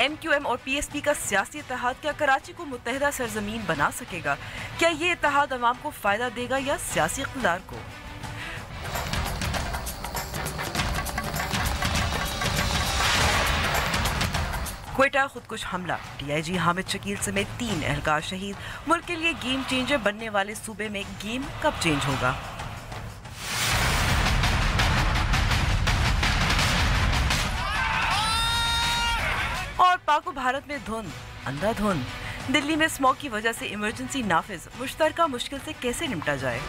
MQM और PSP का सियासी इत्तेहाद क्या कराची को मुत्तहिदा सरजमीन बना सकेगा? क्या ये इत्तेहाद अवाम को फायदा देगा या सियासी इक़्तिदार को? क्वेटा खुदकुश हमला, DIG हामिद शकील समेत 3 एहलकार शहीद। मुल्क के लिए गेम चेंजर बनने वाले सूबे में गेम कब चेंज होगा? और पाक भारत में धुंध, अंधाधुंध। दिल्ली में स्मॉग की वजह से इमरजेंसी नाफिज, मुश्तरका मुश्किल से कैसे निपटा जाए?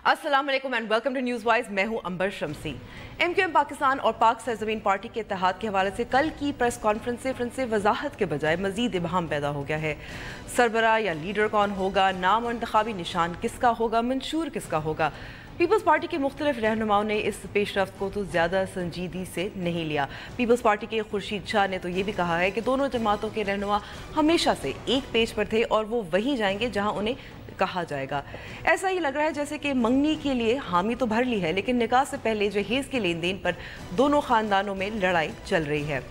अस्सलाम वालेकुम and welcome to news wise. मैं हूं अंबर शमसी। MQM पाकिस्तान और पाक सरजमीन पार्टी के इत्तेहाद के हवाले से कल की प्रेस कॉन्फ्रेंस से वजाहत के बजाय मजीद इबहम पैदा हो गया है। सरबरा या लीडर कौन होगा, नाम और इंतखाबी निशान किसका होगा, मंशूर किसका होगा? पीपल्स पार्टी के मुख्तलिफ रहनुमाओं ने इस पेशरफ्त को तो ज़्यादा संजीदगी से नहीं लिया। पीपल्स पार्टी के खुर्शीद शाह ने तो ये भी कहा है कि दोनों जमातों के रहनुमा हमेशा से एक पेज पर थे और वो वहीं जाएंगे जहां उन्हें कहा जाएगा। ऐसा ही लग रहा है जैसे कि मंगनी के लिए हामी तो भर ली है, लेकिन निकाह से पहले जहेज़ के लेन देन पर दोनों ख़ानदानों में लड़ाई चल रही है।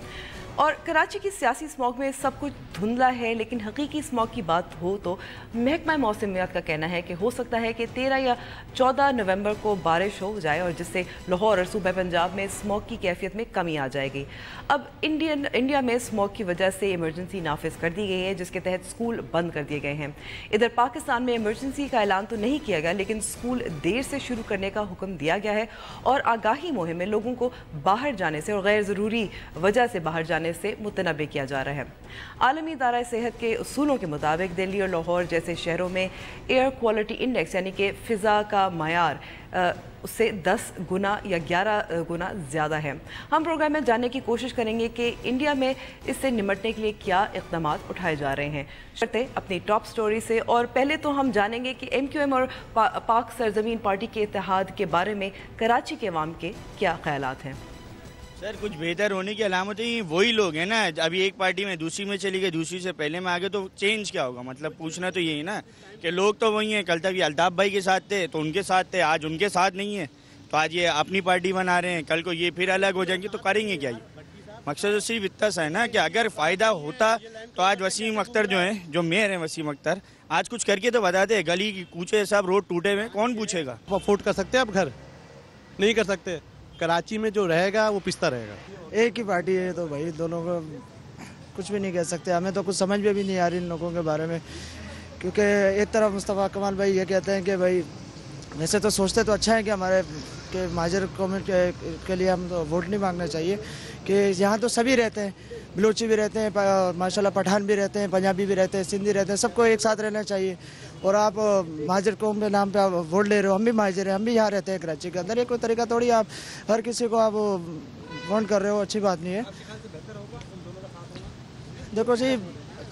और कराची की सियासी स्मॉग में सब कुछ धुंधला है, लेकिन हकीकी स्मॉग की बात हो तो महकमा मौसमियात का कहना है कि हो सकता है कि 13 या 14 नवंबर को बारिश हो जाए और जिससे लाहौर और सूबा पंजाब में स्मॉग की कैफियत में कमी आ जाएगी। अब इंडिया में स्मॉग की वजह से इमरजेंसी नाफिज कर दी गई है, जिसके तहत स्कूल बंद कर दिए गए हैं। इधर पाकिस्तान में इमरजेंसी का ऐलान तो नहीं किया गया, लेकिन स्कूल देर से शुरू करने का हुक्म दिया गया है और आगाही मुहिम में लोगों को बाहर जाने से और गैर ज़रूरी वजह से बाहर जाने से मुतनबे किया जा रहा है। आलमी इदारा सेहत के उसूलों के मुताबिक दिल्ली और लाहौर जैसे शहरों में एयर क्वालिटी इंडेक्स यानी कि फ़िज़ा का मयार उससे 10 गुना या 11 गुना ज़्यादा है। हम प्रोग्राम में जानने की कोशिश करेंगे कि इंडिया में इससे निमटने के लिए क्या इक़दाम उठाए जा रहे हैं। शर्तें अपनी टॉप स्टोरी से, और पहले तो हम जानेंगे कि MQM और पाक सरजमीन पार्टी के इत्तेहाद के बारे में कराची के अवाम के क्या ख्यालात हैं। सर, कुछ बेहतर होने की अलामतें वही लोग हैं ना। अभी एक पार्टी में दूसरी में चली गई, दूसरी से पहले में आ गए, तो चेंज क्या होगा? मतलब पूछना तो यही ना कि लोग तो वही हैं। कल तक ये अल्ताफ़ भाई के साथ थे तो उनके साथ थे, आज उनके साथ नहीं है तो आज ये अपनी पार्टी बना रहे हैं, कल को ये फिर अलग हो जाएंगे तो करेंगे क्या? ये मकसद तो सिर्फ इतना सा है ना कि अगर फ़ायदा होता तो आज वसीम अख्तर जो हैं, जो मेयर हैं वसीम अख्तर, आज कुछ करके तो बताते हैं। गली की कूचे सब रोड टूटे हुए, कौन पूछेगा? अफोर्ड कर सकते हैं आप? घर नहीं कर सकते। कराची में जो रहेगा वो पिसता रहेगा। एक ही पार्टी है तो भाई दोनों को कुछ भी नहीं कह सकते। हमें तो कुछ समझ में भी नहीं आ रही इन लोगों के बारे में, क्योंकि एक तरफ मुस्तफ़ा कमाल भाई ये कहते हैं कि भाई वैसे तो सोचते तो अच्छा है कि हमारे के महाजर कौम के लिए हम तो वोट नहीं मांगना चाहिए, कि यहाँ तो सभी रहते हैं, बलोची भी रहते हैं, माशाल्लाह पठान भी रहते हैं, पंजाबी भी रहते हैं, सिंधी रहते हैं, सबको एक साथ रहना चाहिए। और आप महाजर कौम के नाम पे आप वोट ले रहे हो। हम भी महाजर हैं, हम भी यहाँ रहते हैं कराची के अंदर। ये कोई तरीका थोड़ी आप हर किसी को आप वोट कर रहे हो, अच्छी बात नहीं है। देखो जी,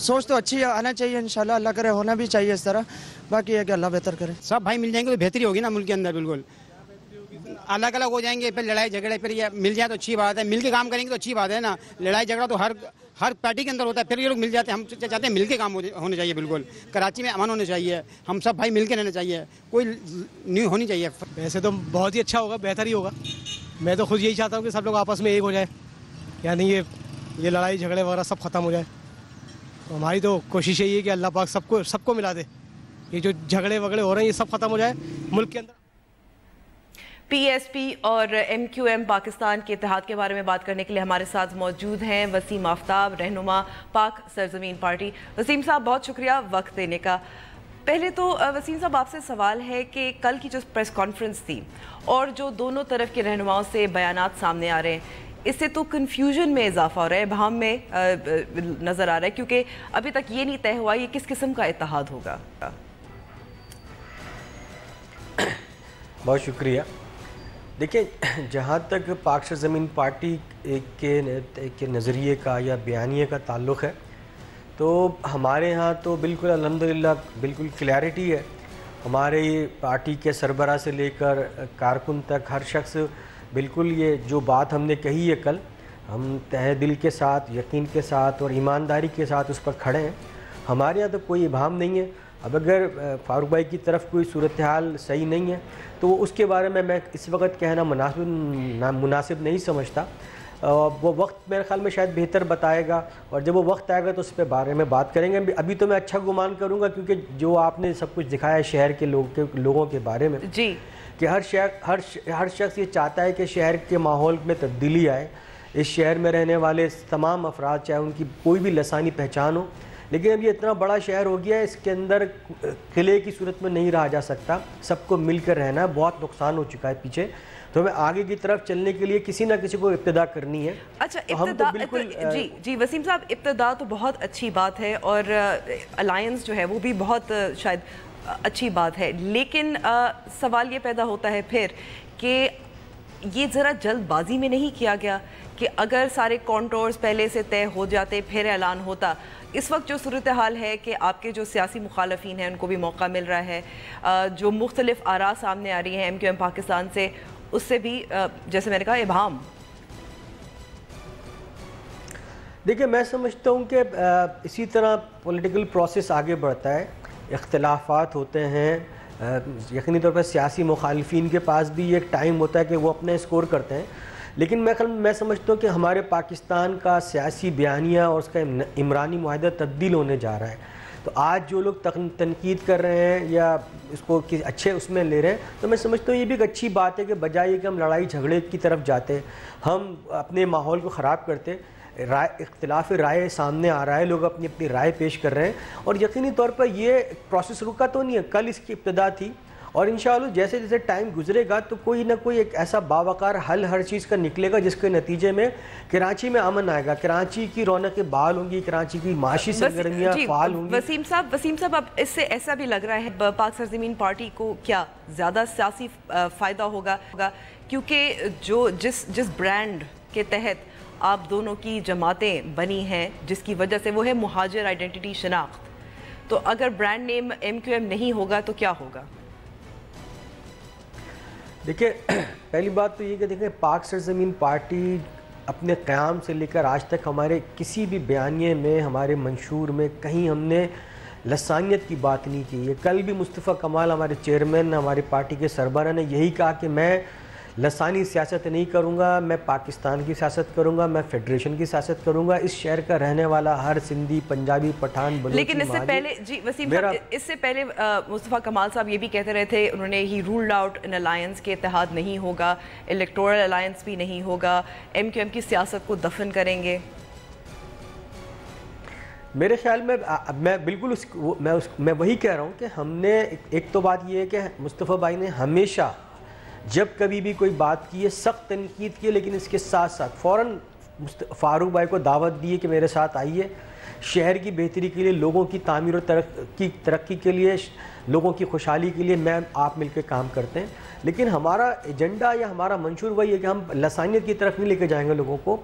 सोच तो अच्छी आना चाहिए, इंशाल्लाह अल्लाह करे होना भी चाहिए इस तरह। बाकी है कि अल्लाह बेहतर करे। सब भाई मिल जाएंगे तो बेहतरी होगी ना मुल्क के अंदर। बिल्कुल अलग अलग हो जाएंगे, फिर लड़ाई झगड़े, फिर ये मिल जाए तो अच्छी बात है। मिल के काम करेंगे तो अच्छी बात है ना। लड़ाई झगड़ा तो हर पार्टी के अंदर होता है, फिर ये लोग मिल जाते हैं। हम चाहते हैं मिल के काम होने चाहिए। बिल्कुल कराची में अमन होने चाहिए, हम सब भाई मिल के रहना चाहिए, कोई नहीं होनी चाहिए। वैसे तो बहुत ही अच्छा होगा, बेहतर ही होगा। मैं तो खुद यही चाहता हूँ कि सब लोग आपस में एक हो जाए, यानी ये लड़ाई झगड़े वगैरह सब खत्म हो जाए। तो हमारी तो कोशिश यही है कि अल्लाह पाक सबको मिला दे, ये जो झगड़े वगड़े हो रहे हैं ये सब खत्म हो जाए मुल्क के अंदर। PSP और MQM पाकिस्तान के इत्तेहाद के बारे में बात करने के लिए हमारे साथ मौजूद हैं वसीम आफ्ताब, रहनुमा पाक सरजमीन पार्टी। वसीम साहब, बहुत शुक्रिया वक्त देने का। पहले तो वसीम साहब आपसे सवाल है कि कल की जो प्रेस कॉन्फ्रेंस थी और जो दोनों तरफ के रहनुमाओं से बयानात सामने आ रहे हैं, इससे तो कन्फ्यूजन में इजाफा हो रहा है, बहम में नज़र आ रहा है, क्योंकि अभी तक ये नहीं तय हुआ ये किस किस्म का इत्तेहाद होगा। बहुत शुक्रिया। देखिए, जहाँ तक पाक सरजमीन पार्टी के नज़रिए का या बयानिए का ताल्लुक़ है, तो हमारे यहाँ तो बिल्कुल अल्हम्दुलिल्लाह बिल्कुल क्लैरिटी है। हमारे पार्टी के सरबरा से लेकर कारकुन तक हर शख्स बिल्कुल ये जो बात हमने कही है कल, हम तहे दिल के साथ, यकीन के साथ और ईमानदारी के साथ उस पर खड़े हैं। हमारे यहाँ तो कोई इबाहम नहीं है। अब अगर फारूक भाई की तरफ कोई सूरत हाल सही नहीं है तो उसके बारे में मैं इस वक्त कहना मुनासिब नहीं समझता। وہ وقت میرے خیال میں شاید بہتر بتائے گا، اور جب وہ وقت آئے گا تو اس پہ بارے میں بات کریں گے. ابھی تو میں اچھا گمان کروں گا کیونکہ جو آپ نے سب کچھ دکھایا ہے شہر کے لوگوں کے بارے میں، جی کہ ہر شخص یہ چاہتا ہے کہ شہر کے ماحول میں تبدیلی آئے. اس شہر میں رہنے والے تمام افراد چاہے ان کی کوئی بھی لسانی پہچان ہو، لیکن اب یہ اتنا بڑا شہر ہو گیا ہے، اس کے اندر قلعے کی صورت میں نہیں رہا جا سکتا. سب کو مل کر رہنا ہے. بہت نقصان ہو چکا ہے پیچھے، تو ہمیں آگے کی طرف چلنے کے لیے کسی نہ کسی کو ابتدا کرنی ہے. اچھا ابتدا، جی وسیم صاحب، ابتدا تو بہت اچھی بات ہے اور الائنس جو ہے وہ بھی بہت شاید اچھی بات ہے، لیکن سوال یہ پیدا ہوتا ہے پھر کہ یہ ذرا جلد بازی میں نہیں کیا گیا کہ اگر سارے کانٹورز پہلے سے طے ہو جاتے پھر اعلان ہوتا. اس وقت جو صورتحال ہے کہ آپ کے جو سیاسی مخالفین ہیں ان کو بھی موقع مل رہا ہے، جو مختلف آراء سامنے آ رہی ہیں MQM پاکستان سے، اس سے بھی جیسے میں نے کہا ابہام. دیکھیں میں سمجھتا ہوں کہ اسی طرح پولیٹیکل پروسیس آگے بڑھتا ہے، اختلافات ہوتے ہیں. یقینی طور پر سیاسی مخالفین کے پاس بھی ایک ٹائم ہوتا ہے کہ وہ اپنے اسکور کرتے ہیں، لیکن میں سمجھتا ہوں کہ ہمارے پاکستان کا سیاسی بیانیہ اور اس کا عمرانی معاہدہ تبدیل ہونے جا رہا ہے. تو آج جو لوگ تنقید کر رہے ہیں یا اس کو اچھے اس میں لے رہے ہیں، تو میں سمجھتا ہوں یہ بھی ایک اچھی بات ہے کہ بجائے کہ ہم لڑائی جھگڑے کی طرف جاتے، ہم اپنے ماحول کو خراب کرتے. اختلاف رائے سامنے آ رہا ہے، لوگ اپنی اپنی رائے پیش کر رہے ہیں، اور یقینی طور پر یہ پروسیس رکا تو نہیں ہے. کل اس کی ابتدا تھی، اور انشاءاللہ جیسے جیسے ٹائم گزرے گا تو کوئی نہ کوئی ایک ایسا باوقار حل ہر چیز کا نکلے گا جس کے نتیجے میں کراچی میں امن آئے گا، کراچی کی رونقیں بحال ہوں گی، کراچی کی معاشی سرگرمیاں فعال ہوں گی. وسیم صاحب اب اس سے ایسا بھی لگ رہا ہے پاک سرزمین پارٹی کو کیا زیادہ سیاسی فائدہ ہوگا کیونکہ جس برانڈ کے تحت آپ دونوں کی جماعتیں بنی ہیں، جس کی وجہ سے وہ ہے مہاجر آئیڈینٹی شناخت، تو اگر برانڈ نیم MQM نہیں ہوگا تو کیا ہوگا؟ دیکھیں پہلی بات تو یہ کہ دیکھیں پاک سرزمین پارٹی اپنے قیام سے لے کر آج تک ہمارے کسی بھی بیانیے میں، ہمارے منشور میں کہیں ہم نے لسانیت کی بات نہیں کی ہے. کل بھی مصطفیٰ کمال ہمارے چیئرمین، ہماری پارٹی کے سربراہ نے یہی کہا کہ میں لسانی سیاست نہیں کروں گا، میں پاکستان کی سیاست کروں گا، میں فیڈریشن کی سیاست کروں گا. اس شہر کا رہنے والا ہر سندھی، پنجابی، پٹھان، بلوچی، لیکن اس سے پہلے جی وسیم صاحب، اس سے پہلے مصطفیٰ کمال صاحب یہ بھی کہتے رہے تھے، انہوں نے ہی رولڈ آؤٹ ان الائنس کے اتحاد نہیں ہوگا، الیکٹورل الائنس بھی نہیں ہوگا، MQM کی سیاست کو دفن کریں گے. میرے خیال میں بالکل میں وہی کہہ رہا ہوں کہ ہم نے ایک تو بات یہ ہے کہ مصطفیٰ بھائی نے ہمیشہ جب کبھی بھی کوئی بات کی ہے سخت تنقید کی ہے، لیکن اس کے ساتھ ساتھ فوراً فاروق بھائی کو دعوت دی ہے کہ میرے ساتھ آئیے، شہر کی بہتری کے لیے، لوگوں کی تعمیر اور ترقی کے لیے، لوگوں کی خوشحالی کے لیے میں آپ مل کے کام کرتے ہیں. لیکن ہمارا ایجنڈا یا ہمارا منشور وہی ہے کہ ہم لسانیت کی طرف نہیں لے کے جائیں گے لوگوں کو.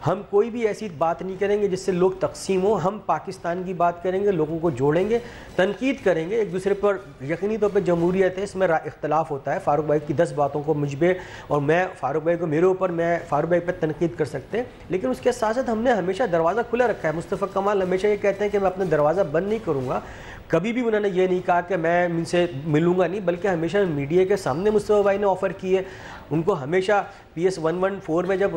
ہم کوئی بھی ایسی بات نہیں کریں گے جس سے لوگ تقسیم ہوں. ہم پاکستان کی بات کریں گے، لوگوں کو جوڑیں گے، تنقید کریں گے ایک دوسرے پر. یقینی طور پہ جمہوریت ہے، اس میں اختلاف ہوتا ہے. فاروق بھائی کی 10 باتوں کو مجھ پہ اور میں فاروق بھائی کو میرے اوپر، میں فاروق بھائی پہ تنقید کر سکتے ہیں، لیکن اس کے ساتھ ساتھ ہم نے ہمیشہ دروازہ کھلا رکھا ہے. مصطفیٰ کمال ہمیشہ یہ کہتے ہیں کہ میں اپنا دروازہ بند نہیں کروں گا. کبھی بھی انہوں نے یہ نہیں کہا کہ میں ان سے ملوں گا نہیں، بلکہ ہمیشہ میڈیا کے سامنے مصطفیٰ بھائی نے آفر کی ہے. ان کو ہمیشہ PS 114 میں جب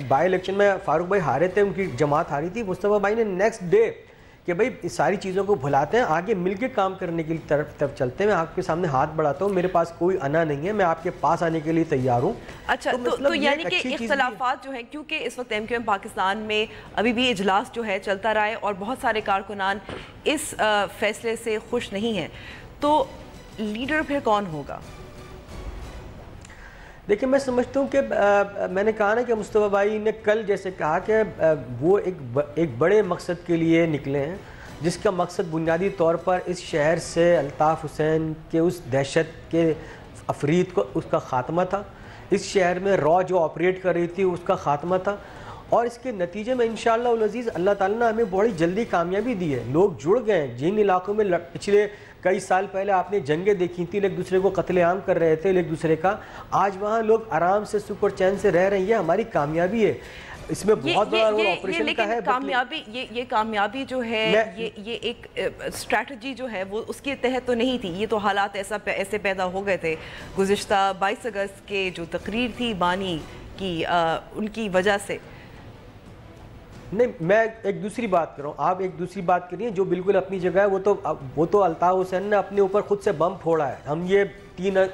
بائی الیکشن میں فاروق بھائی ہارے تھے، ان کی جماعت ہاری تھی، مصطفیٰ بھائی نے نیکسٹ ڈے کہ بھائی اس ساری چیزوں کو بھلاتے ہیں، آگے مل کے کام کرنے کی طرف چلتے ہیں. میں آپ کے سامنے ہاتھ بڑھاتا ہوں، میرے پاس کوئی انا نہیں ہے، میں آپ کے پاس آنے کے لیے تیار ہوں. اچھا تو یعنی کہ اختلافات جو ہیں، کیونکہ اس وقت MQM پاکستان میں ابھی بھی اجلاس جو ہے چلتا رہا ہے اور بہت سارے کارکنان اس فیصلے سے خوش نہیں ہیں، تو لیڈر پھر کون ہوگا؟ دیکھیں میں سمجھتا ہوں کہ میں نے کہا نا کہ مصطفیٰ بھائی نے کل جیسے کہا کہ وہ ایک بڑے مقصد کے لیے نکلے ہیں، جس کا مقصد بنیادی طور پر اس شہر سے الطاف حسین کے اس دہشت کے افرید کو اس کا خاتمہ تھا. اس شہر میں را جو آپریٹ کر رہی تھی اس کا خاتمہ تھا، اور اس کے نتیجے میں انشاءاللہ العزیز اللہ تعالیٰ نے ہمیں بڑی جلدی کامیابی دی ہے. لوگ جڑ گئے ہیں. جن علاقوں میں پچھلے کئی سال پہلے آپ نے جنگیں دیکھی تھیں، ایک دوسرے کو قتل عام کر رہے تھے ایک دوسرے کا، آج وہاں لوگ آرام سے سکھ اور چین سے رہ رہے ہیں. یہ ہماری کامیابی ہے. اس میں بہت بڑا رول آپریشن کا ہے. یہ کامیابی جو ہے، یہ ایک اسٹریٹجی جو ہے وہ اس کے تحت تو نہیں تھی. یہ تو حالات ایسے پیدا ہو گئے تھے. گزشتہ 22 اگست کے جو تقریر تھی بانی ان کی وجہ سے؟ نہیں، میں ایک دوسری بات کر رہا ہوں، آپ ایک دوسری بات کریے جو بالکل اپنی جگہ ہے. وہ تو الطاف حسین نے اپنے اوپر خود سے بم پھوڑا ہے. ہم یہ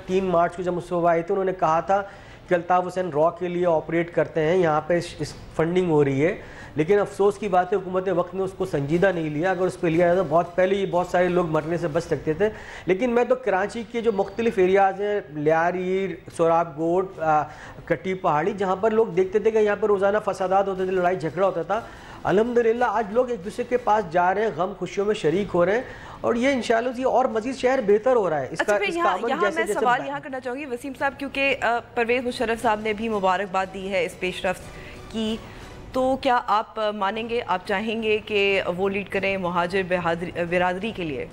3 مارچ کو جب مصوبہ آئے تھے انہوں نے کہا تھا کہ الطاف حسین را کے لیے آپریٹ کرتے ہیں، یہاں پہ اس فنڈنگ ہو رہی ہے. لیکن افسوس کی بات ہے حکومت وقت نے اس کو سنجیدہ نہیں لیا. اگر اس پہ لیا جاتا تو بہت پہلے یہ بہت سارے لوگ مرنے سے بچ سکتے تھے. لیکن میں تو کراچی کے جو مختلف ایریاز ہیں، لیاری، سوراب گوٹ، کٹی پہاڑی، جہاں پر لوگ دیکھتے تھے کہ یہاں پر روزانہ فسادات ہوتے تھے، لڑائی جھگڑا ہوتا تھا، الحمدللہ آج لوگ ایک دوسرے کے پاس جا رہے ہیں، غم خوشیوں میں شریک ہو رہے ہیں، اور یہ انشاءاللہ اور مزید شہر بہتر ہو رہا ہے. یہاں میں سوال یہاں کرنا چاہوں گی وسیم صاحب، کیونکہ پرویز مشرف صاحب نے بھی مبارکباد دی ہے اس پیش رفت کی، تو کیا آپ مانیں گے، آپ چاہیں گے کہ وہ لیڈ کریں مہاجر برادری کے لیے؟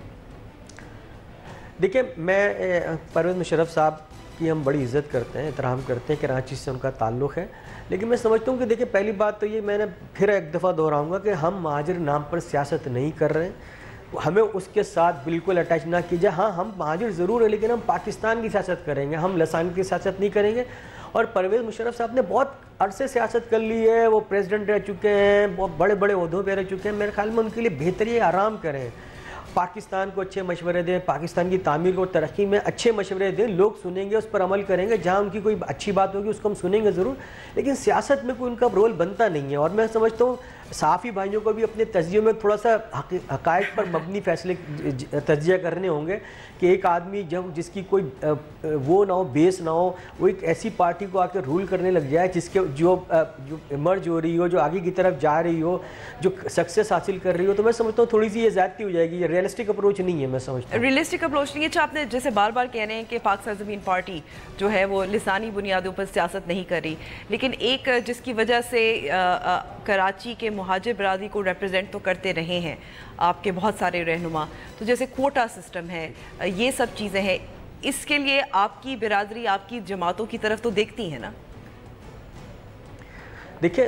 دیکھیں، میں پرویز مشرف صاحب کی ہم بڑی عزت کرتے ہیں، احترام کرتے ہیں، کراچی سے ان کا تعلق ہے. لیکن میں سمجھتا ہوں کہ دیکھیں، پہلی بات تو یہ میں نے پھر ایک دفعہ دہراؤں گا کہ ہم مہاجر نام پر سیاست نہیں کر رہے ہیں، ہمیں اس کے ساتھ بالکل اٹیچ نہ کیجیے. ہاں، ہم مہاجر ضرور ہیں لیکن ہم پاکستان کی سیاست کریں گے، ہم لسانی کی سیاست نہیں کریں گے. اور پرویز مشرف صاحب نے بہت عرصے سیاست کر لی ہے، وہ پریزیڈنٹ رہ چکے ہیں، بہت بڑے بڑے عہدوں پہ رہ چکے ہیں. میرے خیال میں ان کے لیے بہتری ہے آرام کریں، پاکستان کو اچھے مشورے دیں، پاکستان کی تعمیر کو ترقی میں اچھے مشورے دیں. لوگ سنیں گے، اس پر عمل کریں گے. جہاں ان کی کوئی اچھی بات ہوگی اس کو ہم سنیں گے ضرور، لیکن سیاست میں کوئی ان کا رول بنتا نہیں ہے. اور میں سمجھتا ہوں صحافی بھائیوں کو بھی اپنے تجزیے میں تھوڑا سا حقائق پر مبنی فیصلے تجزیہ کرنے ہوں گے کہ ایک آدمی جس کی کوئی وہ نہ ہو، بیس نہ ہو، وہ ایک ایسی پارٹی کو آ کے رول کرنے لگ جائے جس کے جو ایمرج ہو رہی ہو، جو آگے کی طرف جا رہی ہو، جو سکسیس حاصل کر رہی ہو، تو میں سمجھتا ہوں تھوڑی سی یہ زیادتی ہو جائے گی. یہ ریئلسٹک اپروچ نہیں ہے. میں سمجھتا ہوں ریئلسٹک اپروچ نہیں ہے. اچھا، آپ نے جیسے بار بار کہہ رہے ہیں کہ پاک سرزمین پارٹی جو ہے وہ لسانی بنیادوں پر سیاست نہیں کر رہی، لیکن ایک جس کی وجہ سے کراچی کے مہاجر برادری کو ریپرزینٹ تو کرتے رہے ہیں آپ کے بہت سارے رہنما، تو جیسے کوٹا سسٹم ہے، یہ سب چیزیں ہیں، اس کے لیے آپ کی برادری آپ کی جماعتوں کی طرف تو دیکھتی ہیں نا؟ دیکھیں،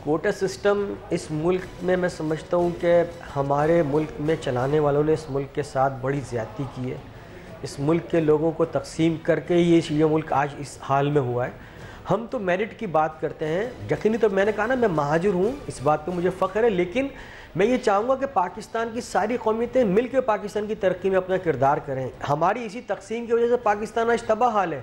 کوٹا سسٹم اس ملک میں سمجھتا ہوں کہ ہمارے ملک میں چلانے والوں نے اس ملک کے ساتھ بڑی زیادتی کی ہے. اس ملک کے لوگوں کو تقسیم کر کے یہ ملک آج اس حال میں ہوا ہے. ہم تو میرٹ کی بات کرتے ہیں، یقینی تو میں نے کہا نا میں مہاجر ہوں، اس بات پہ مجھے فخر ہے، لیکن میں یہ چاہوں گا کہ پاکستان کی ساری قومیتیں مل کے پاکستان کی ترقی میں اپنا کردار کریں. ہماری اسی تقسیم کی وجہ سے پاکستان آج تباہ حال ہے.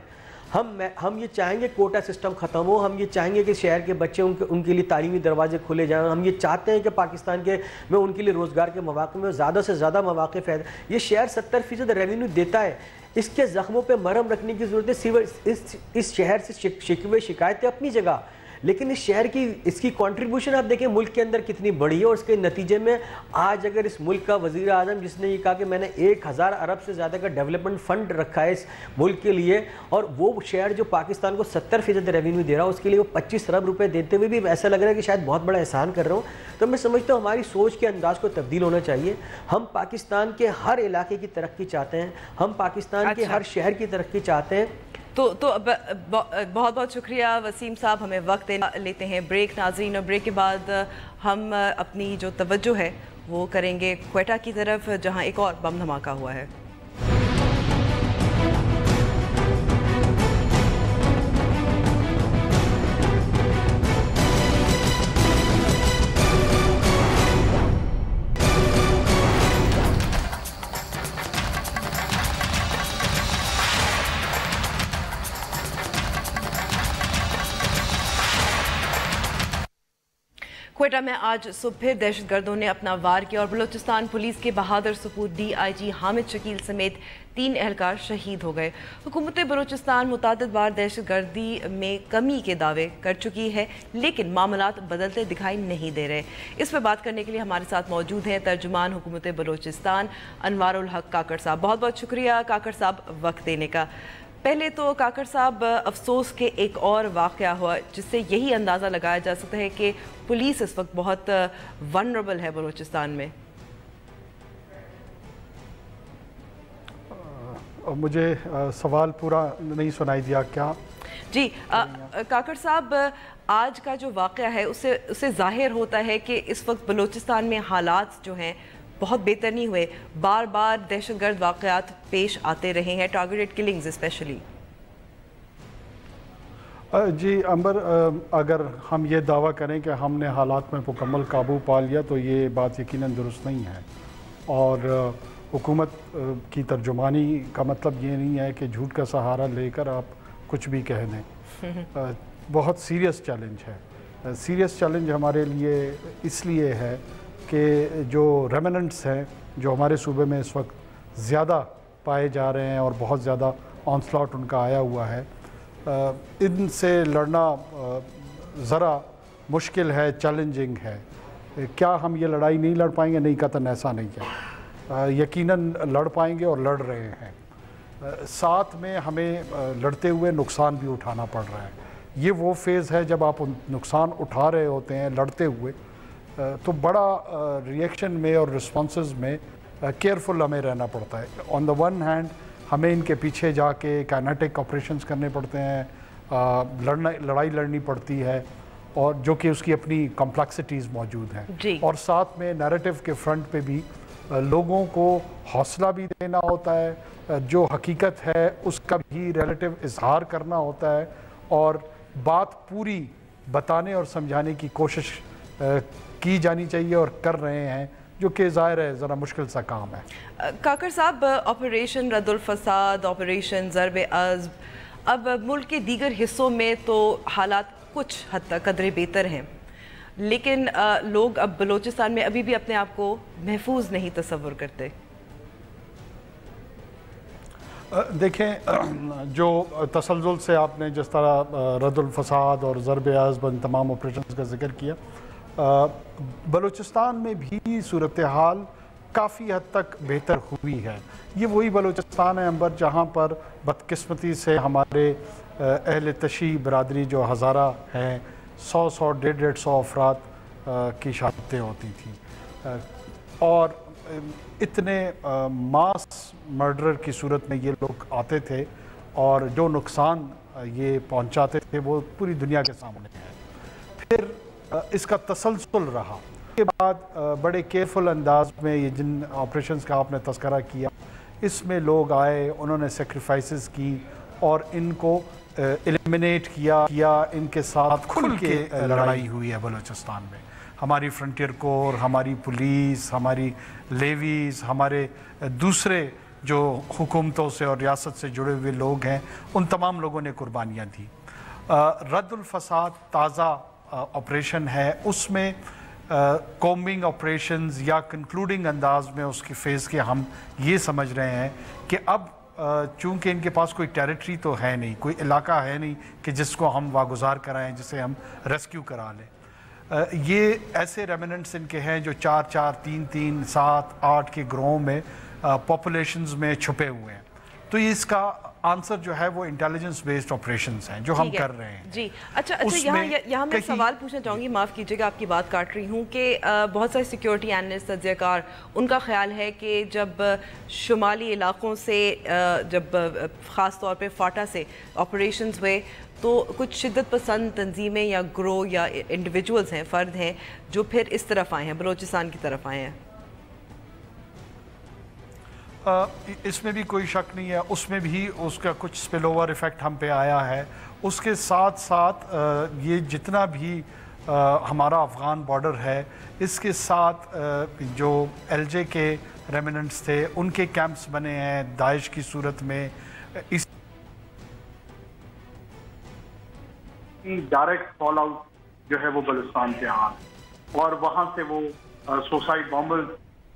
ہم یہ چاہیں گے کوٹا سسٹم ختم ہو، ہم یہ چاہیں گے کہ شہر کے بچے ان کے لیے تعلیمی دروازے کھلے جائیں. ہم یہ چاہتے ہیں کہ پاکستان میں ان کے لیے روزگار کے مواقع میں زیادہ سے زیادہ مواقع پیدا. یہ شہر 70% ریونیو دیتا ہے، اس کے زخموں پہ مرہم رکھنے کی ضرورت ہے. اس شہر سے شکوے شکایتیں اپنی جگہ، لیکن اس شہر کی اس کی کنٹریبیوشن آپ دیکھیں ملک کے اندر کتنی بڑی ہے. اور اس کے نتیجے میں آج اگر اس ملک کا وزیر اعظم جس نے یہ کہا کہ میں نے 1000 ارب سے زیادہ کا ڈیولپمنٹ فنڈ رکھا ہے اس ملک کے لیے، اور وہ شہر جو پاکستان کو 70% ریونیو دے رہا ہے اس کے لیے وہ 25 ارب روپے دیتے ہوئے بھی ایسا لگ رہا ہے کہ شاید بہت بڑا احسان کر رہا ہوں. تو میں سمجھتا ہوں ہماری سوچ کے انداز کو تبدیل ہونا چاہیے. ہم پاکستان کے ہر علاقے کی ترقی چاہتے ہیں، ہم پاکستان کے ہر شہر کی ترقی چاہتے ہیں. تو بہت بہت شکریہ وسیم صاحب. ہمیں وقت لیتے ہیں بریک ناظرین، اور بریک کے بعد ہم اپنی جو توجہ ہے وہ کریں گے کوئٹہ کی طرف، جہاں ایک اور بم دھماکہ ہوا ہے. کوئٹہ میں آج صبح پھر دہشت گردوں نے اپنا وار کیا اور بلوچستان پولیس کے بہادر سپور ڈی آئی جی حامد شکیل سمیت 3 اہلکار شہید ہو گئے. حکومت بلوچستان متعدد بار دہشت گردی میں کمی کے دعوے کر چکی ہے، لیکن معاملات بدلتے دکھائی نہیں دے رہے. اس پہ بات کرنے کے لیے ہمارے ساتھ موجود ہیں ترجمان حکومت بلوچستان انوار الحق کاکڑ صاحب. بہت بہت شکریہ کاکڑ صاحب وقت دینے کا. پہلے تو کاکڑ صاحب، افسوس کے ایک اور واقعہ ہوا جس سے یہی اندازہ لگایا جا سکتا ہے کہ پولیس اس وقت بہت ونربل ہے بلوچستان میں. مجھے سوال پورا نہیں سنائی دیا کیا؟ جی کاکڑ صاحب، آج کا جو واقعہ ہے اس سے ظاہر ہوتا ہے کہ اس وقت بلوچستان میں حالات جو ہیں بہت بہتر نہیں ہوئے. بار بار دہشت گرد واقعات پیش آتے رہے ہیں، ٹارگیٹڈ کلنگز اسپیشلی. जी अंबर, अगर हम ये दावा करें कि हमने हालात में मुकम्मल काबू पा लिया तो ये बात यकीनन दुरुस्त नहीं है। और हुकूमत की तर्जुमानी का मतलब ये नहीं है कि झूठ का सहारा लेकर आप कुछ भी कह दें। बहुत सीरियस चैलेंज है। सीरियस चैलेंज हमारे लिए इसलिए है कि जो रेमिनेंट्स हैं जो हमारे सूबे में इस वक्त ज़्यादा पाए जा रहे हैं और बहुत ज़्यादा ऑनस्लॉट उनका आया हुआ है, इनसे लड़ना ज़रा मुश्किल है, चैलेंजिंग है। क्या हम ये लड़ाई नहीं लड़ पाएंगे? नहीं, कतन ऐसा नहीं है। यकीनन लड़ पाएंगे और लड़ रहे हैं। साथ में हमें लड़ते हुए नुकसान भी उठाना पड़ रहा है। ये वो फेज़ है जब आप नुकसान उठा रहे होते हैं लड़ते हुए, तो बड़ा रिएक्शन में और रिस्पॉन्सेस में केयरफुल हमें रहना पड़ता है। ऑन द वन हैंड हमें इनके पीछे जाके काइनेटिक ऑपरेशंस करने पड़ते हैं, लड़ाई लड़नी पड़ती है, और जो कि उसकी अपनी कॉम्प्लेक्सिटीज़ मौजूद हैं। और साथ में नैरेटिव के फ्रंट पे भी लोगों को हौसला भी देना होता है, जो हकीकत है उसका भी रिलेटिव इजहार करना होता है, और बात पूरी बताने और समझाने की कोशिश की जानी चाहिए और कर रहे हैं, जो कि ज़ाहिर है ज़रा मुश्किल सा काम है। काकर साहब, ऑपरेशन रद्दुल फसाद, ऑपरेशन ज़र्ब-ए-अज़्ब, अब मुल्क के दीगर हिस्सों में तो हालात कुछ हद तक कदरे बेहतर हैं, लेकिन लोग अब बलूचिस्तान में अभी भी अपने आप को महफूज नहीं तस्वुर करते। देखें, जो तसलजुल से आपने जिस तरह रद्दुल फसाद और ज़र्ब-ए-अज़्ब इन तमाम ऑपरेशन का जिक्र किया, बलूचिस्तान में भी सूरत हाल काफ़ी हद तक बेहतर हुई है। ये वही बलूचिस्तान है अंबर जहाँ पर बदकिस्मती से हमारे अहल तशी बरादरी जो हज़ारा हैं, 100 150 अफराद की शहादतें होती थी, और इतने मास मर्डर की सूरत में ये लोग आते थे और जो नुकसान ये पहुंचाते थे वो पूरी दुनिया के सामने है। फिर इसका तसलसल रहा के बाद बड़े केयरफुल अंदाज में ये जिन ऑपरेशंस का आपने तस्करा किया, इसमें लोग आए, उन्होंने सेक्रीफाइसेस की और इनको एलिमिनेट किया। इनके साथ खुल के लड़ाई हुई है बलूचिस्तान में। हमारी फ्रंटियर कोर, हमारी पुलिस, हमारी लेवीज़, हमारे दूसरे जो हुकूमतों से और रियासत से जुड़े हुए लोग हैं, उन तमाम लोगों ने कुर्बानियाँ दी। रद्दुल फसाद ताज़ा ऑपरेशन है, उसमें कॉम्बिंग ऑपरेशंस या कंक्लूडिंग अंदाज में उसकी फ़ेज़ के हम ये समझ रहे हैं कि अब चूँकि इनके पास कोई टेरिटरी तो है नहीं, कोई इलाका है नहीं कि जिसको हम वागुजार कराएं, जिसे हम रेस्क्यू करा लें। ये ऐसे रेमिनेंट्स इनके हैं जो 4-4, 3-3, 7, 8 के ग्रोह में पॉपुलेशंस में छुपे हुए हैं। तो ये इसका आंसर जो है वो इंटेलिजेंस बेस्ड ऑपरेशंस हैं जो हम कर रहे हैं। जी अच्छा, यहाँ मैं सवाल पूछना चाहूँगी, माफ़ कीजिएगा आपकी बात काट रही हूँ, कि बहुत सारे सिक्योरिटी एनालिस्ट, तज्ज़ियाकार, उनका ख्याल है कि जब शुमाली इलाकों से जब ख़ास तौर पे फाटा से ऑपरेशंस हुए तो कुछ शिद्दत पसंद तंजीमें या ग्रो या इंडिविजुअल्स हैं, फ़र्द हैं, जो फिर इस तरफ आए हैं, बलूचिस्तान की तरफ आए हैं। इसमें भी कोई शक नहीं है, उसमें भी उसका कुछ स्पिल ओवर इफ़ेक्ट हम पे आया है। उसके साथ साथ ये जितना भी हमारा अफ़गान बॉर्डर है, इसके साथ जो LJ के रेमिनेंट्स थे उनके कैंप्स बने हैं दाइश की सूरत में। इस डायरेक्ट फॉल आउट जो है वो बलूचिस्तान के यहाँ, और वहाँ से वो सुसाइड बॉम्बर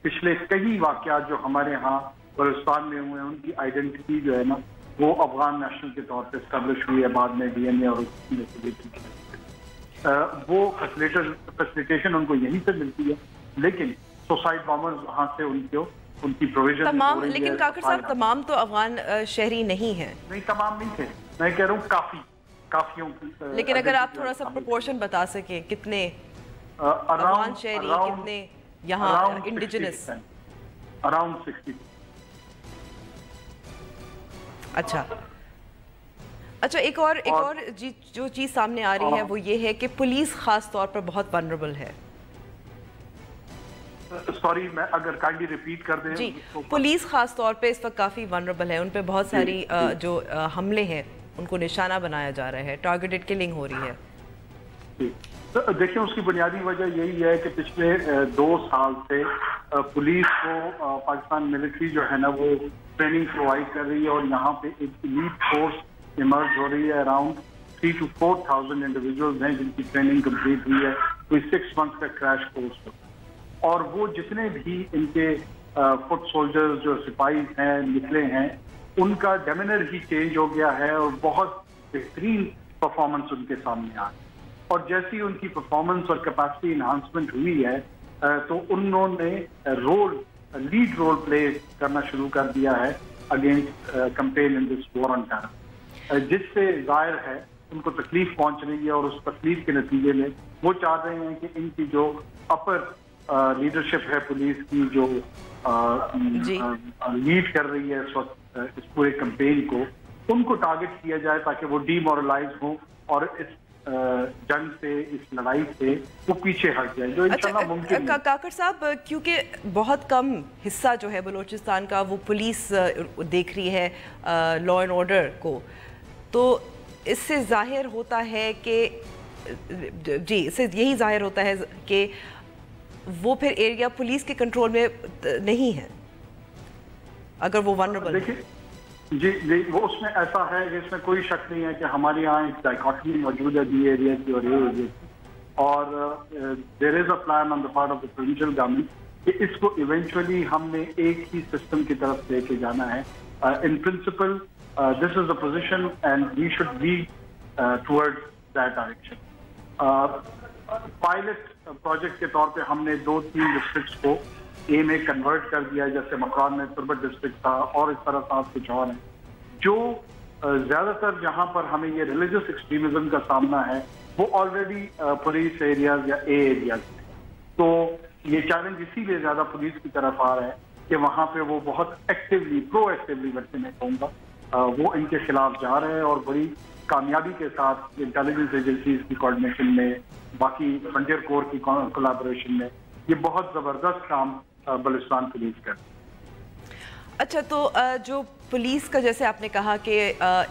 पिछले कई वाक़यात जो हमारे यहाँ बलूचिस्तान में हुए हैं, उनकी आइडेंटिटी जो है ना वो अफगान नेशनल के तौर पे एस्टेब्लिश हुई है बाद में DNA और वो फैसिलिटेशन उनको यहीं से मिलती है, लेकिन सुसाइड बॉम्बर्स वहाँ से उनकी प्रोविजन तमाम, लेकिन काकर साहब तमाम तो अफगान शहरी नहीं हैं। नहीं, तमाम नहीं थे, मैं कह रहा हूँ काफियों की। लेकिन अगर आप थोड़ा सा प्रोपोर्शन बता सकें, कितने अफगान शहरी, कितने यहाँ इंडिजिनस? अराउंड 60। अच्छा, एक और जो चीज़ सामने आ रही है वो ये है कि पुलिस खास तौर पर बहुत वनरेबल है। सॉरी, मैं अगर काइंडली रिपीट कर दें। जी, पुलिस खास तौर पे इस वक्त काफ़ी वनरेबल है, उन पे बहुत सारी जो हमले हैं उनको निशाना बनाया जा रहा है, टारगेटेड किलिंग हो रही है? तो देखिए, उसकी बुनियादी वजह यही है कि पिछले 2 साल से पुलिस को पाकिस्तान मिलिट्री जो है ना वो ट्रेनिंग प्रोवाइड कर रही है और यहाँ पे एक एलीट फोर्स इमर्ज हो रही है। अराउंड 3,000 to 4,000 इंडिविजुअल्स हैं जिनकी ट्रेनिंग कंप्लीट हुई है, कोई 6 मंथ का क्रैश कोर्स हो। और वो जितने भी इनके फुट सोल्जर्स जो सिपाही हैं निकले हैं, उनका डेमिनर ही चेंज हो गया है और बहुत बेहतरीन परफॉर्मेंस उनके सामने आ है। और जैसी उनकी परफॉर्मेंस और कैपेसिटी इन्हांसमेंट हुई है तो उन्होंने लीड रोल प्ले करना शुरू कर दिया है against campaign in this war on terror, जिससे जाहिर है उनको तकलीफ पहुंच रही है और उस तकलीफ के नतीजे में वो चाह रहे हैं कि इनकी जो अपर लीडरशिप है पुलिस की, जो लीड कर रही है इस वक्त इस पूरे कैंपेन को, उनको टारगेट किया जाए ताकि वो डीमोरलाइज हो और इस जंग से, इस लड़ाई से वो पीछे हट जाए, जो इंशाल्लाह मुमकिन है। काकर साहब, क्योंकि बहुत कम हिस्सा जो है बलूचिस्तान का वो पुलिस देख रही है लॉ एंड ऑर्डर को, तो इससे जाहिर होता है कि इससे यही जाहिर होता है कि वो फिर एरिया पुलिस के कंट्रोल में नहीं है अगर वो वनरेबल है। जी, वो उसमें ऐसा है कि इसमें कोई शक नहीं है कि हमारे यहाँ एक डाइकोटमी मौजूद है बी एरिया की और ए एरिया की, और there is a plan on the part of the provincial government कि इसको इवेंचुअली हमने एक ही सिस्टम की तरफ लेके जाना है। In principle this is the position and we should be towards that direction. Pilot project के तौर पे हमने 2-3 डिस्ट्रिक्ट्स को ए में कन्वर्ट कर दिया है, जैसे मकरान में तुर्बत डिस्ट्रिक्ट था और इस तरह साथ कुछ और है, जो ज्यादातर जहां पर हमें ये रिलीजियस एक्सट्रीमिज्म का सामना है वो ऑलरेडी पुलिस एरियाज या ए एरियाज है। तो ये चैलेंज इसीलिए ज्यादा पुलिस की तरफ आ रहा है कि वहां पे वो बहुत एक्टिवली, प्रो एक्टिवली वैसे मैं कहूँगा वो इनके खिलाफ जा रहे हैं और बड़ी कामयाबी के साथ इंटेलिजेंस एजेंसीज की कोऑर्डिनेशन में, बाकी फ्रंटियर कोर की कोलैबोरेशन में ये बहुत जबरदस्त काम बलूचिस्तान पुलिस कर। अच्छा, तो जो पुलिस का, जैसे आपने कहा कि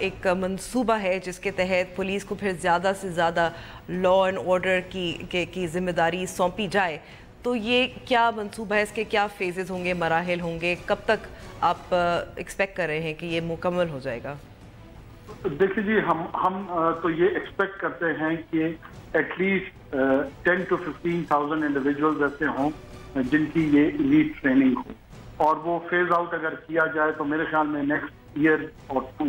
एक मंसूबा है जिसके तहत पुलिस को फिर ज़्यादा से ज़्यादा लॉ एंड ऑर्डर की जिम्मेदारी सौंपी जाए, तो ये क्या मंसूबा है, इसके क्या फेजेस होंगे, मराहिल होंगे, कब तक आप एक्सपेक्ट कर रहे हैं कि ये मुकम्मल हो जाएगा? देखिए जी, हम तो ये एक्सपेक्ट करते हैं कि एटलीस्ट 10 to 15,000 इंडिविजुअल्स ऐसे हों जिनकी ये एलीट ट्रेनिंग हो, और वो फेज आउट अगर किया जाए तो मेरे ख्याल में नेक्स्ट ईयर और 2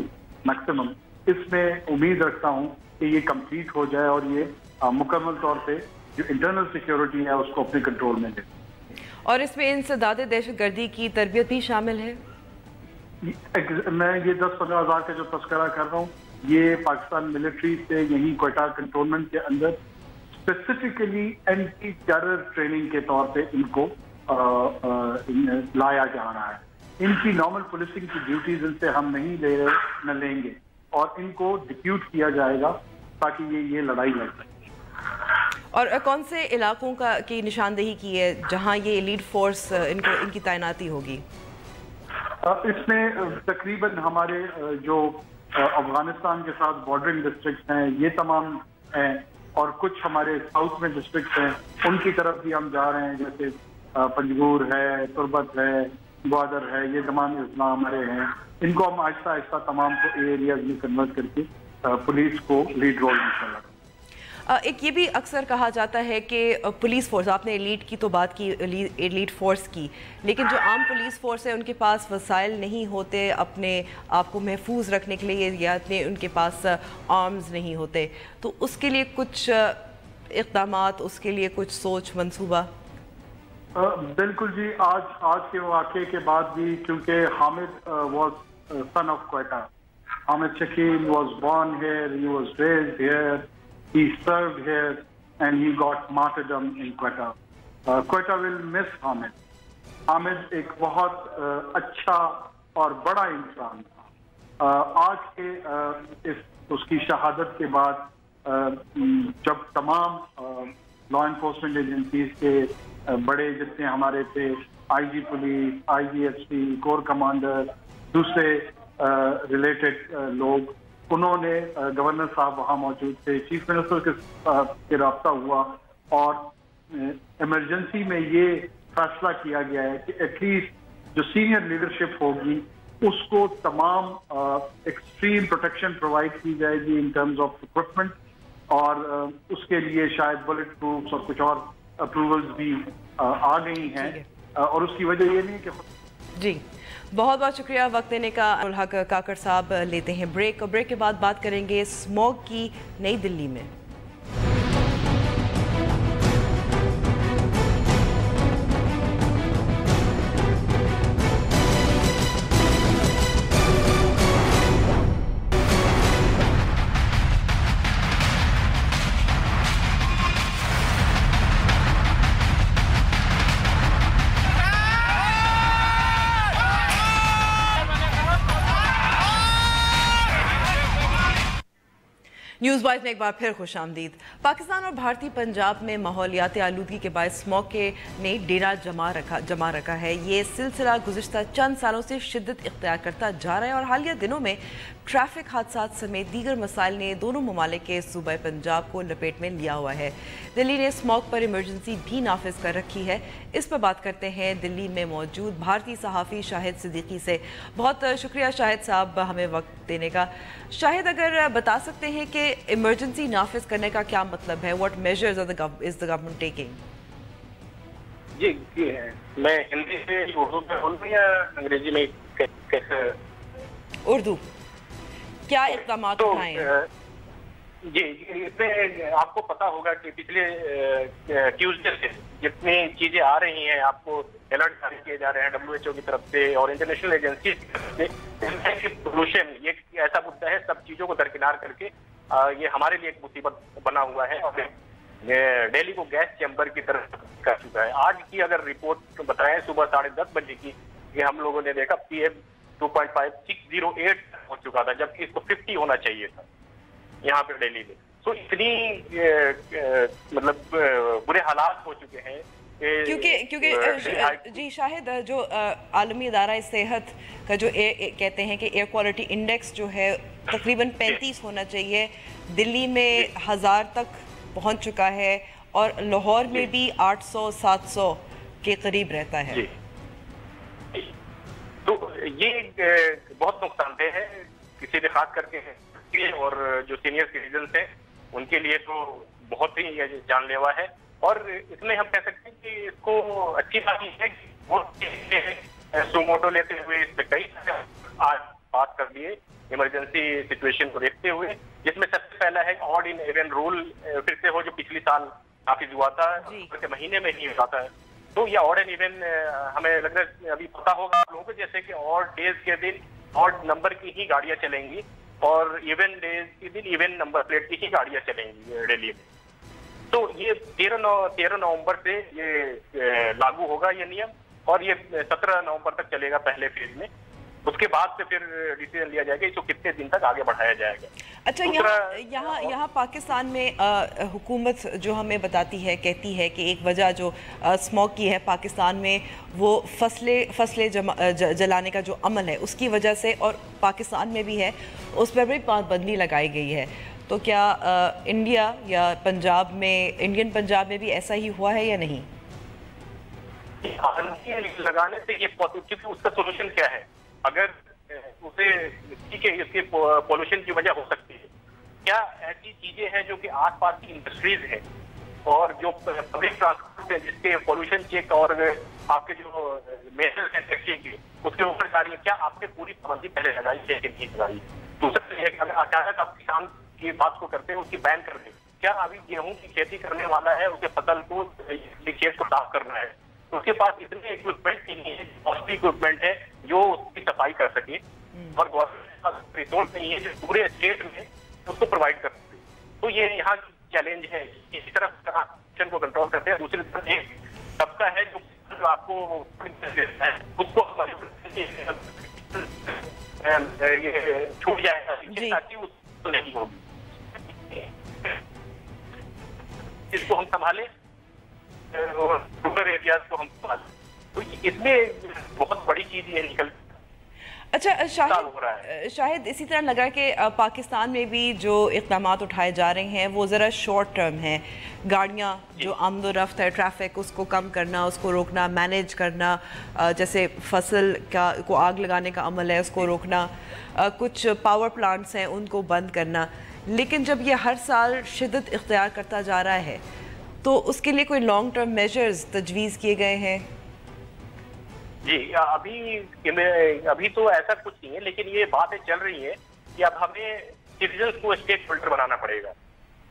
मैक्सिमम इसमें उम्मीद रखता हूँ कि ये कंप्लीट हो जाए और ये मुकम्मल तौर पे जो इंटरनल सिक्योरिटी है उसको अपने कंट्रोल में ले। और इसमें इंसदाद दहशतगर्दी की तरबियत भी शामिल है? मैं ये 10-15 हज़ार का जो तस्करा कर रहा हूँ, ये पाकिस्तान मिलिट्री से यही क्वेटा कंटोनमेंट के अंदर स्पेसिफिकली एंटी टेरर ट्रेनिंग के तौर पे इनको लाया जा रहा है। इनकी नॉर्मल पुलिसिंग की ड्यूटीज इनसे हम नहीं ले रहे, न लेंगे, और इनको डिप्यूट किया जाएगा ताकि ये लड़ाई लड़ सके। और कौन से इलाकों की निशानदेही की है जहां ये एलीट फोर्स इनकी तैनाती होगी? इसमें तकरीबन हमारे जो अफगानिस्तान के साथ बॉर्डरिंग डिस्ट्रिक्ट्स हैं ये तमाम हैं, और कुछ हमारे साउथ में डिस्ट्रिक्ट्स हैं उनकी तरफ भी हम जा रहे हैं, जैसे पंजगूर है, तुर्बत है, ग्वादर है, ये तमाम इस्लाम हमारे हैं। इनको हम आहिस्ता आहिस्ता तमाम को एरियाज में कन्वर्ट करके पुलिस को लीड रोल में चला। एक ये भी अक्सर कहा जाता है कि पुलिस फोर्स, आपने एलीट की तो बात की, एलीट फोर्स की, लेकिन जो आम पुलिस फोर्स है उनके पास वसाइल नहीं होते अपने आप को महफूज रखने के लिए, या इतने उनके पास आर्म्स नहीं होते, तो उसके लिए कुछ इक़दामात, उसके लिए कुछ सोच, मंसूबा? बिल्कुल जी, आज के वाक़े के बाद भी, क्योंकि Hamid was son of Quetta, Hamid Shakeel was born here, he was raised here, he served here and he got martyrdom in Quetta. Quetta will miss Hamid. Hamid एक बहुत अच्छा और बड़ा इंसान था। आज के उसकी शहादत के बाद जब तमाम लॉ एनफोर्समेंट एजेंसीज के बड़े जितने हमारे थे, IG police, IGSP, core commander, दूसरे रिलेटेड लोग, उन्होंने गवर्नर साहब वहाँ मौजूद थे, चीफ मिनिस्टर के राब्ता हुआ और इमरजेंसी में ये फैसला किया गया है कि एटलीस्ट जो सीनियर लीडरशिप होगी उसको तमाम एक्सट्रीम प्रोटेक्शन प्रोवाइड की जाएगी इन टर्म्स ऑफ इक्विपमेंट, और उसके लिए शायद बुलेट प्रूफ्स और कुछ और अप्रूवल्स भी आ गई हैं, और उसकी वजह ये नहीं कि जी बहुत बहुत शुक्रिया वक्त देने का। उल हक काकड़ साहब लेते हैं ब्रेक, और ब्रेक के बाद बात करेंगे स्मॉग की नई दिल्ली में। न्यूज़ वाइज में एक बार फिर खुश आमदीद। पाकिस्तान और भारतीय पंजाब में माहौलियाती आलूदगी के बाद स्मॉग ने डेरा जमा रखा है। ये सिलसिला गुज़िश्ता चंद सालों से शिद्दत इख्तियार करता जा रहा है और हालिया दिनों में ट्रैफिक हादसा समेत दीगर मसाइल ने दोनों ममालिक के सूबे पंजाब को लपेट में लिया हुआ है। दिल्ली ने स्मॉग पर इमरजेंसी भी नाफिज कर रखी है। इस पर बात करते हैं दिल्ली में मौजूद भारतीय सहाफ़ी शाहिद सिद्दीकी से। बहुत शुक्रिया शाहिद साहब हमें वक्त देने का। शाहिद, अगर बता सकते हैं कि इमरजेंसी नाफिज करने का क्या मतलब है? What measures is the government taking? जी मैं हिंदी से उर्दू में बोलूं या अंग्रेजी में कैसे? उर्दू। क्या इक़दाम उठाए हैं? जी इसमें आपको पता होगा कि पिछले ट्यूसडे से जितनी चीजें आ रही हैं, आपको अलर्ट जारी किए जा रहे हैं WHO की तरफ से और इंटरनेशनल एजेंसी की तरफ से। पोल्यूशन ये ऐसा मुद्दा है, सब चीजों को दरकिनार करके ये हमारे लिए एक मुसीबत बना हुआ है और दिल्ली को गैस चैम्बर की तरफ कर चुका है। आज की अगर रिपोर्ट बताएं सुबह 10:30 बजे की, ये हम लोगों ने देखा PM 2.5 608 हो चुका था, जबकि इसको 50 होना चाहिए था यहाँ पे दिल्ली में। तो इतनी मतलब बुरे हालात हो चुके हैं क्योंकि जी शाहिद, जो आलमी इदारा सेहत का जो कहते हैं कि एयर क्वालिटी इंडेक्स जो है तकरीबन 35 होना चाहिए, दिल्ली में 1000 तक पहुंच चुका है और लाहौर में भी 800-700 के करीब रहता है। तो ये बहुत नुकसानदेह है किसी ने, खास करके और जो सीनियर सिटीजन हैं उनके लिए तो बहुत ही जानलेवा है। और इसमें हम कह सकते हैं कि इसको अच्छी बात ये है कि सुमोटो लेते हुए इस पे कई आज बात कर लिए इमरजेंसी सिचुएशन को देखते हुए, जिसमें सबसे पहला है ऑड इन इवन रूल फिर से हो, जो पिछले साल नाफिज हुआ था, के महीने में ही हुआ था। तो ये ऑड एंड इवन हमें लग रहा है अभी पता होगा आप लोगों को, जैसे कि ऑड डेज के दिन ऑड नंबर की ही गाड़ियां चलेंगी और इवन डेज के दिन इवन नंबर प्लेट की ही गाड़ियां चलेंगी दिल्ली में। तो ये 13 नवंबर से ये लागू होगा ये नियम, और ये 17 नवंबर तक चलेगा पहले फेज में। उसके बाद से फिर डिसीजन लिया जाएगा इसको कितने दिन तक आगे बढ़ाया जाएगा। अच्छा, यहाँ पाकिस्तान में हुकूमत जो हमें बताती है, कहती है कि एक वजह जो स्मॉग की है पाकिस्तान में वो फसलें जलाने का जो अमल है उसकी वजह से, और पाकिस्तान में भी है, उस पर भी पाबंदी लगाई गई है। तो क्या इंडिया या पंजाब में, इंडियन पंजाब में भी ऐसा ही हुआ है या नहीं? लगाने से ये क्योंकि उसका सोल्यूशन क्या है? अगर उसे ठीक है, इसके पोल्यूशन की वजह हो सकती है, क्या ऐसी चीजें हैं जो कि आसपास की इंडस्ट्रीज हैं और जो पब्लिक ट्रांसपोर्ट है जिसके पोल्यूशन चेक और आपके जो मेजर्स हैं टैक्सी के उसके ऊपर जा रही है, क्या आपने पूरी पाबंदी पहले लगाई है कि नहीं लगाई? दूसरा ये अगर अचानक आप किसान की बात को करते हैं उसकी बैन कर दें, क्या अभी गेहूं की खेती करने वाला है उसे फसल को खेत को साफ करना है, उसके पास इतने इक्विपमेंट नहीं है, कॉस्टली इक्विपमेंट है जो उसकी सफाई कर सके, और गवर्नमेंट के पास रिसोर्स नहीं है जो पूरे स्टेट में उसको प्रोवाइड कर सके। तो ये यहाँ की चैलेंज है। इसी तरफ करप्शन को कंट्रोल करते हैं, दूसरी तरफ एक तबका है जो आपको उसको ये छूट जाएगा ताकि उसको नहीं होगी, इसको हम संभालें, रूरल एरियाज को हम संभालें। तो इसमें बहुत बड़ी चीज ये निकल। अच्छा शाहिद इसी तरह लग रहा है कि पाकिस्तान में भी जो इक़दामात उठाए जा रहे हैं वो ज़रा शॉर्ट टर्म हैं। गाड़ियाँ जो आमदोरफ्त है, ट्रैफिक उसको कम करना, उसको रोकना, मैनेज करना, जैसे फसल को आग लगाने का अमल है उसको रोकना, कुछ पावर प्लांट्स हैं उनको बंद करना। लेकिन जब ये हर साल शिद्दत इख्तियार करता जा रहा है तो उसके लिए कोई लॉन्ग टर्म मेजर्स तजवीज़ किए गए हैं? जी, अभी तो ऐसा कुछ नहीं है, लेकिन ये बातें चल रही है कि अब हमें सिटीजन्स को स्टेक होल्डर बनाना पड़ेगा।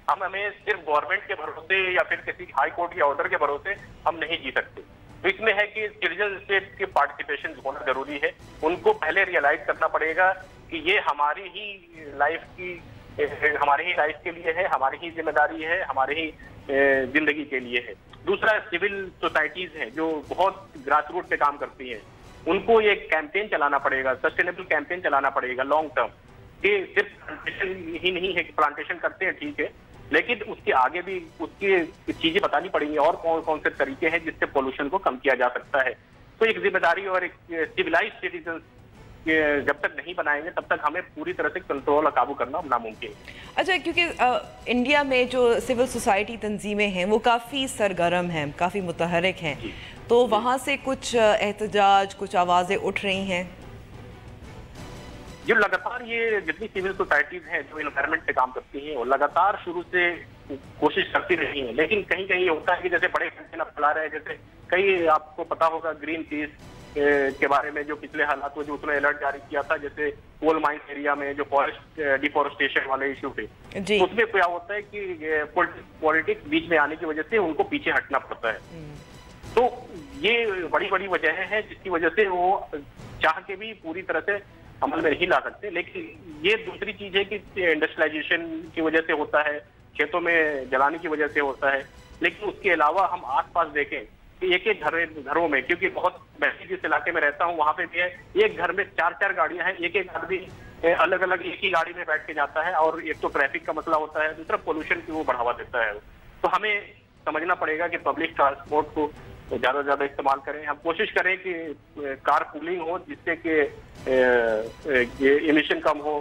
हमें सिर्फ गवर्नमेंट के भरोसे या फिर किसी हाई कोर्ट के ऑर्डर के भरोसे हम नहीं जी सकते। तो इसमें है कि सिटीजन स्टेट के पार्टिसिपेशन होना जरूरी है। उनको पहले रियलाइज करना पड़ेगा कि ये हमारी ही लाइफ के लिए है, हमारी ही जिम्मेदारी है, हमारी ही जिंदगी के लिए है। दूसरा, सिविल सोसाइटीज हैं जो बहुत ग्रास रूट पे काम करती हैं, उनको ये कैंपेन चलाना पड़ेगा, सस्टेनेबल कैंपेन चलाना पड़ेगा लॉन्ग टर्म, कि सिर्फ प्लांटेशन ही नहीं है कि प्लांटेशन करते हैं ठीक है, लेकिन उसके आगे भी उसकी चीजें बतानी पड़ेंगी और कौन कौन से तरीके हैं जिससे पोल्यूशन को कम किया जा सकता है। तो एक जिम्मेदारी और एक सिविलाइज सिटीजन जब तक नहीं बनाएंगे तब तक हमें पूरी तरह से कंट्रोल और काबू करना नामुमकिन है। अच्छा, क्योंकि इंडिया में जो सिविल सोसाइटी तंजीमें हैं वो काफ़ी सरगर्म हैं, काफ़ी मुतहरिक हैं, तो वहाँ से कुछ एहतजाज, कुछ आवाज़ें उठ रही हैं? जो लगातार ये जितनी सिविल सोसाइटीज हैं जो एनवायरनमेंट पे काम करती हैं वो लगातार शुरू से कोशिश करती रही हैं, लेकिन कहीं कहीं होता है कि जैसे बड़े कंटेनर फैला रहे हैं, जैसे कई आपको पता होगा ग्रीन पीस के बारे में जो पिछले हालात में जो उसने अलर्ट जारी किया था, जैसे कोल माइंस एरिया में जो फॉरेस्ट डिफोरेस्टेशन वाले इशू पे, तो उसमें क्या होता है कि पॉलिटिक्स बीच में आने की वजह से उनको पीछे हटना पड़ता है। तो ये बड़ी बड़ी वजह है जिसकी वजह से वो चाह के भी पूरी तरह से अमल में नहीं ला सकते। लेकिन ये दूसरी चीज है कि इंडस्ट्रियलाइजेशन की वजह से होता है, खेतों में जलाने की वजह से होता है। लेकिन उसके अलावा हम आसपास देखें कि एक एक घरों में, क्योंकि बहुत मैं जिस इलाके में रहता हूँ वहां पे भी है, एक घर में 4-4 गाड़ियां हैं, एक एक आदमी अलग अलग एक ही गाड़ी में बैठ के जाता है, और एक तो ट्रैफिक का मसला होता है, दूसरा पोल्यूशन की वो बढ़ावा देता है। तो हमें समझना पड़ेगा कि पब्लिक ट्रांसपोर्ट को ज्यादा से ज्यादा इस्तेमाल करें। हम कोशिश करें कि कार पूलिंग हो जिससे कि इमिशन कम हो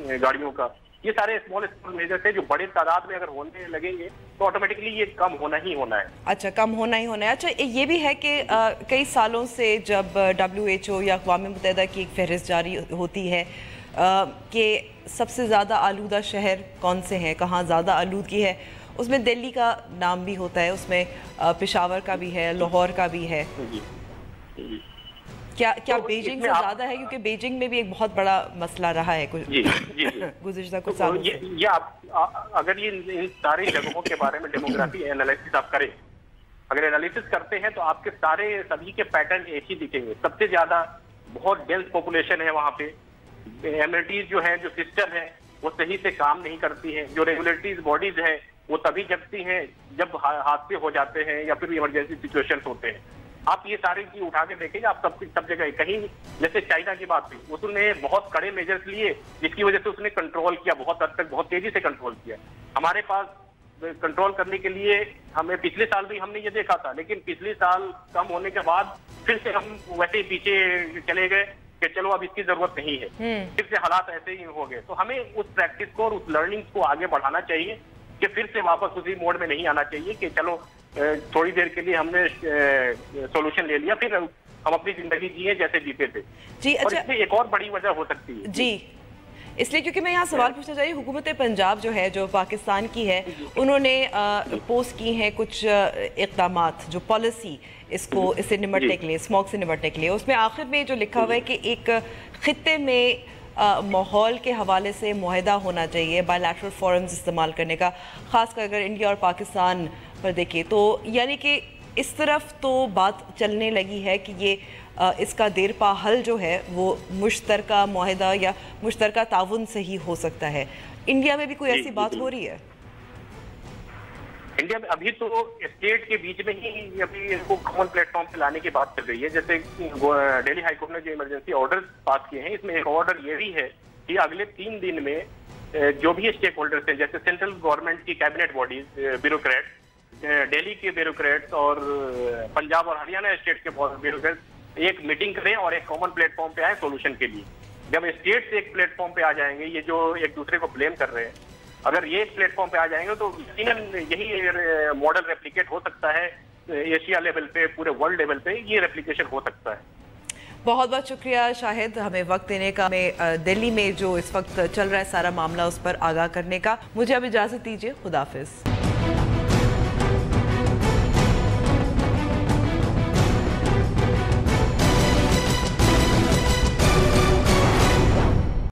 गाड़ियों का। ये सारे स्मॉल मेजर्स हैं जो बड़े तादाद में अगर होने लगेंगे तो ऑटोमेटिकली ये कम होना ही होना है। अच्छा, कम होना ही होना है। अच्छा, ये भी है कि कई सालों से जब WHO या अक़वाम मुत्तहिदा की एक फहरिस्त जारी होती है कि सबसे ज़्यादा आलूदा शहर कौन से हैं, कहाँ ज़्यादा आलूदगी है, उसमें दिल्ली का नाम भी होता है, उसमें पेशावर का भी है, लाहौर का भी है। क्या तो बीजिंग से ज़्यादा है? क्योंकि बीजिंग में भी एक बहुत बड़ा मसला रहा है गुज़िश्ता कुछ सालों से। ये अगर ये इन सारी जगहों के बारे में डेमोग्राफी एनालिसिस आप करें, अगर एनालिसिस करते हैं तो आपके सभी के पैटर्न एक ही दिखेंगे। सबसे ज्यादा बहुत डेंस पॉपुलेशन है वहाँ पे, एमिनिटीज जो है, जो सिस्टम है वो सही से काम नहीं करती है, जो रेगुलेटरीज बॉडीज है वो तभी जगती हैं जब हादसे हो जाते हैं या फिर इमरजेंसी सिचुएशंस होते हैं। आप ये सारी चीज उठा के देखेंगे, आप सब जगह कहीं, जैसे चाइना की बात हुई, उसने बहुत कड़े मेजर्स लिए जिसकी वजह से उसने कंट्रोल किया, बहुत हद तक बहुत तेजी से कंट्रोल किया। हमारे पास कंट्रोल करने के लिए हमें पिछले साल भी हमने ये देखा था, लेकिन पिछले साल कम होने के बाद फिर से हम वैसे ही पीछे चले गए कि चलो अब इसकी जरूरत नहीं है, फिर से हालात ऐसे ही हो गए। तो हमें उस प्रैक्टिस को और उस लर्निंग को आगे बढ़ाना चाहिए कि फिर से वापस उसी मोड में नहीं आना चाहिए कि चलो थोड़ी देर के लिए हमने सॉल्यूशन ले लिया, फिर हम अपनी जिंदगी जिए जैसे जीते थे जी। और इसमें एक और बड़ी वजह हो सकती है जी, इसलिए क्योंकि मैं यहाँ सवाल पूछना चाहिए, हुकूमत पंजाब जो है, जो पाकिस्तान की है, उन्होंने पोस्ट की हैं कुछ इक़दामात, जो पॉलिसी इससे निपटने के लिए, स्मॉग से निपटने के लिए। उसमें आखिर में जो लिखा हुआ है कि एक खित्ते में माहौल के हवाले से मुआहदा होना चाहिए, बायलैटरल फोरम्स इस्तेमाल करने का, ख़ासकर अगर इंडिया और पाकिस्तान पर देखें तो, यानी कि इस तरफ तो बात चलने लगी है कि ये इसका देरपा हल जो है वो मुश्तरका मुआहदा या मुश्तरका ताउन से ही हो सकता है। इंडिया में भी कोई ऐसी बात हो रही है? इंडिया में अभी तो स्टेट के बीच में ही अभी इसको कॉमन प्लेटफॉर्म पे लाने की बात चल रही है। जैसे दिल्ली हाईकोर्ट ने जो इमरजेंसी ऑर्डर पास किए हैं, इसमें एक ऑर्डर ये भी है कि अगले 3 दिन में जो भी स्टेक होल्डर्स हैं, जैसे सेंट्रल गवर्नमेंट की कैबिनेट बॉडीज, ब्यूरोक्रेट, दिल्ली के ब्यूरोक्रेट्स और पंजाब और हरियाणा स्टेट के ब्यूरोक्रेट्स, एक मीटिंग करें और एक कॉमन प्लेटफॉर्म पे आए सोल्यूशन के लिए। जब स्टेट्स एक प्लेटफॉर्म पे आ जाएंगे, ये जो एक दूसरे को ब्लेम कर रहे हैं, अगर ये एक प्लेटफॉर्म पे आ जाएंगे तो यही मॉडल रेप्लिकेट हो सकता है एशिया लेवल पे, पूरे वर्ल्ड लेवल पे ये रेप्लिकेशन हो सकता है। बहुत बहुत शुक्रिया शाहिद, हमें वक्त देने का, हमें दिल्ली में जो इस वक्त चल रहा है सारा मामला उस पर आगाह करने का। मुझे अब इजाज़त दीजिए, खुदाफिज।